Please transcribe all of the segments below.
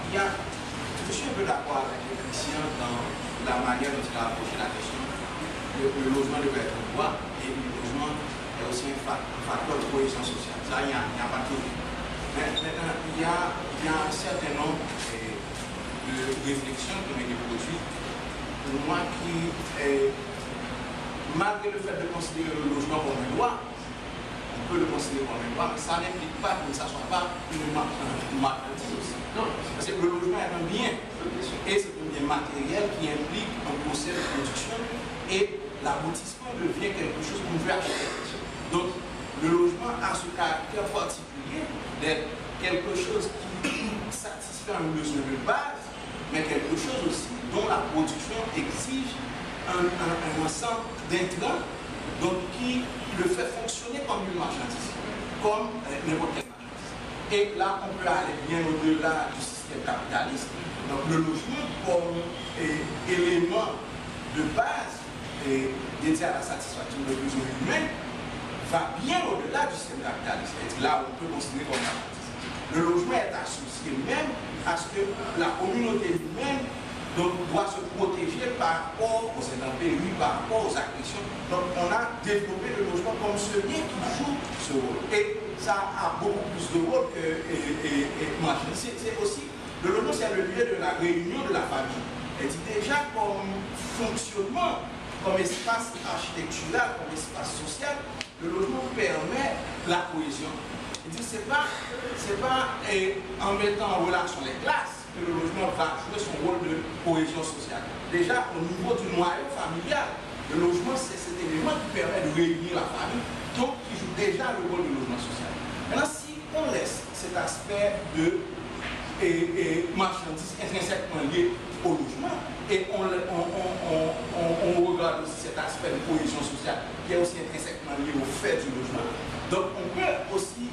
je suis un peu d'accord avec les Christian dans la manière dont il a approché la question. Le logement devait être un droit et le logement est aussi un facteur de cohésion sociale. Ça, il n'y a pas de théorie. Maintenant, il y a un certain nombre de réflexions qui ont été produites pour moi qui, malgré le fait de considérer le logement comme un droit, on peut le considérer comme un droit, mais ça n'implique pas que ça ne soit pas une marchandise aussi. Non, parce que le logement est un bien, et c'est un bien matériel qui implique un procès de production et l'aboutissement devient quelque chose qu'on veut acheter. Donc, le logement a ce caractère particulier d'être quelque chose qui satisfait un besoin de base, mais quelque chose aussi dont la production exige un ensemble d'intrants, donc qui le fait fonctionner comme une marchandise, comme n'importe quelle marchandise. Et là, on peut aller bien au-delà du système capitaliste. Donc, le logement comme élément de base dédié à la satisfaction des besoins humains va bien au-delà du système capitaliste. Et là, on peut considérer comme marchandise. Le logement est associé même à ce que la communauté humaine doit se protéger par rapport aux intempéries, par rapport aux agressions. Donc on a développé le logement comme ce bien qui joue ce rôle. Et ça a beaucoup plus de rôle que marchandise. C'est aussi, le logement c'est le lieu de la réunion de la famille. Et déjà comme fonctionnement, comme espace architectural, comme espace social, le logement permet la cohésion. C'est pas en mettant en relation les classes que le logement va jouer son rôle de cohésion sociale. Déjà, au niveau du noyau familial, le logement, c'est cet élément qui permet de réunir la famille, donc qui joue déjà le rôle de logement social. Maintenant, si on laisse cet aspect de marchandise intrinsèquement lié au logement, et on regarde aussi cet aspect de cohésion sociale qui est aussi intrinsèquement lié au fait du logement. Donc on peut aussi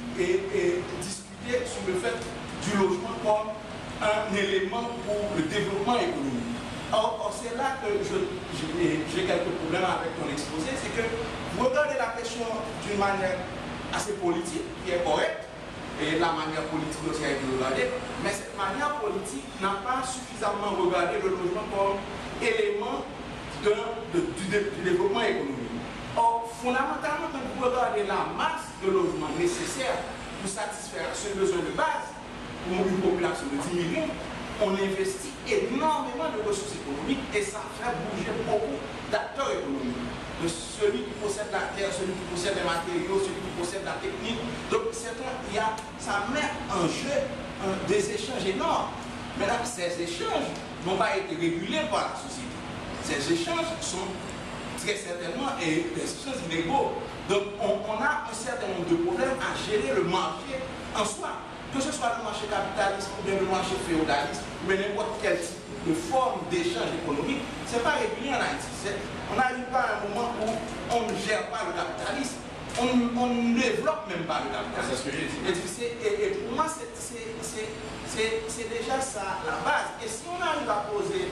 discuter sur le fait du logement comme un élément pour le développement économique. Or c'est là que j'ai quelques problèmes avec ton exposé, c'est que vous regardez la question d'une manière assez politique, qui est correcte, et la manière politique aussi a été regardée, mais cette manière politique n'a pas suffisamment regardé le logement comme élément du développement économique. Or, fondamentalement, quand vous regardez la masse de logements nécessaires pour satisfaire ce besoin de base, pour une population de 10 millions, on investit énormément de ressources économiques et ça fait bouger beaucoup d'acteurs économiques. De celui qui possède la terre, celui qui possède les matériaux, celui qui possède la technique. Donc, ça met en jeu des échanges énormes. Maintenant, ces échanges n'ont pas été régulés par la société. Ces échanges sont très certainement des échanges inégaux. Donc, on a un certain nombre de problèmes à gérer le marché en soi. Que ce soit le marché capitaliste ou bien le marché féodaliste, ou bien n'importe quel type de forme d'échange économique, ce n'est pas régulier en Haïti. On n'arrive pas à un moment où on ne gère pas le capitalisme, on ne développe même pas le capitalisme. Et pour moi, c'est déjà ça la base. Et si on arrive à poser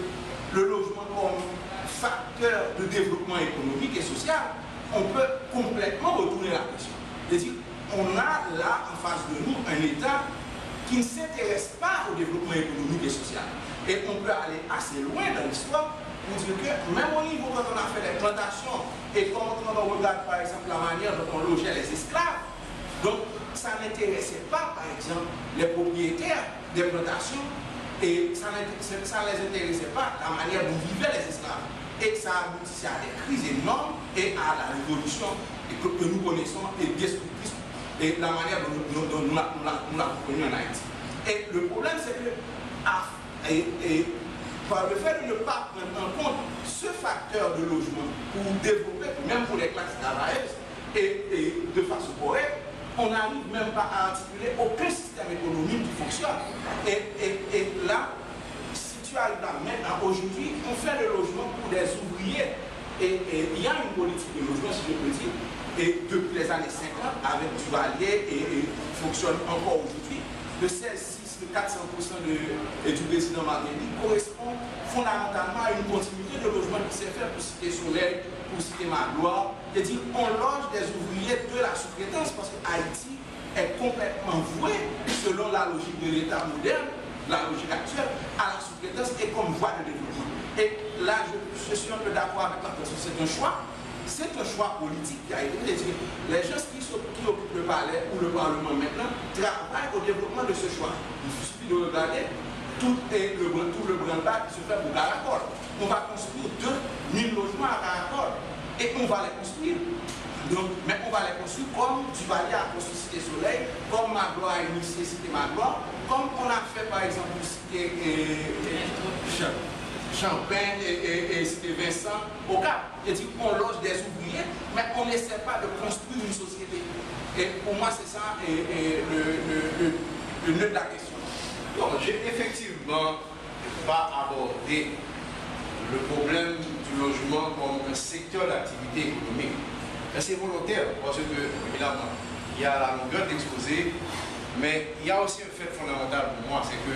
le logement comme facteur de développement économique et social, on peut complètement retourner la question. C'est-à-dire, on a là en face de nous un État qui ne s'intéresse pas au développement économique et social. Et on peut aller assez loin dans l'histoire pour dire que même au niveau quand on a fait les plantations et quand on regarde par exemple la manière dont on logeait les esclaves, donc ça n'intéressait pas par exemple les propriétaires des plantations et ça ne les intéressait pas la manière dont vivaient les esclaves. Et ça aboutissait à des crises énormes et à la révolution que nous connaissons et destructrice et la manière dont nous l'avons connue en Haïti. Et le problème c'est que par le fait de ne pas prendre en compte ce facteur de logement pour développer, même pour les classes travailleuses, et de façon correcte, on n'arrive même pas à articuler aucun système économique qui fonctionne. Et là, si tu arrives là maintenant, aujourd'hui, on fait le logement pour des ouvriers. Et il y a une politique de logement, si je peux dire, et depuis les années 50, avec Duvalier, et fonctionne encore aujourd'hui, le 16,6, le 400% du président Martelly correspond fondamentalement à une continuité de logement qui s'est fait pour citer Soleil, pour citer Magloire. C'est-à-dire on loge des ouvriers de la sous-traitance parce que Haïti est complètement voué, selon la logique de l'État moderne, la logique actuelle, à la sous-traitance et comme voie de développement. Et là, je suis un peu d'accord avec la personne, c'est un choix. C'est un choix politique qui a été fait. Les gens qui occupent le palais ou le Parlement maintenant travaillent au développement de ce choix. Il suffit de regarder tout le branle-bas qui se fait pour Caracol. On va construire 2000 logements à Caracol et on va les construire. Donc, mais on va les construire comme Duvalier a construit Cité Soleil, comme Magloire a initié Cité Magloire, comme on a fait par exemple Cité Champagne et Cité Vincent au Cap. C'est-à-dire qu'on loge des ouvriers, mais on n'essaie pas de construire une société. Et pour moi, c'est ça le nœud de la question. Donc, j'ai effectivement pas abordé le problème du logement comme un secteur d'activité économique. Mais c'est volontaire, parce que, évidemment, il y a la longueur d'exposé, mais il y a aussi un fait fondamental pour moi, c'est que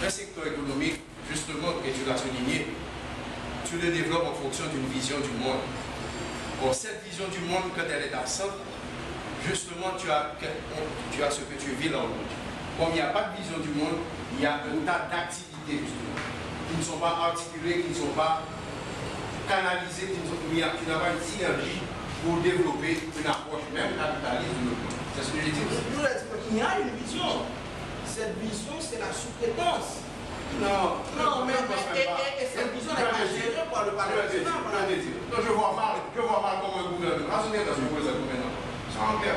le secteur économique, justement, et tu l'as souligné, tu le développes en fonction d'une vision du monde. Or, cette vision du monde, quand elle est absente, justement, tu as ce que tu vis dans le monde. Comme il n'y a pas de vision du monde, il y a un tas d'activités, justement, qui ne sont pas articulées, qui ne sont pas canalisées, qui n'ont pas une synergie pour développer une approche même capitaliste du logement. C'est ce que j'ai dit. Il y a une vision. Cette vision, c'est la sous-traitance. Non, mais cette vision n'est pas gérée par le Parlement. Je vois mal comment un gouvernement, c'est en clair.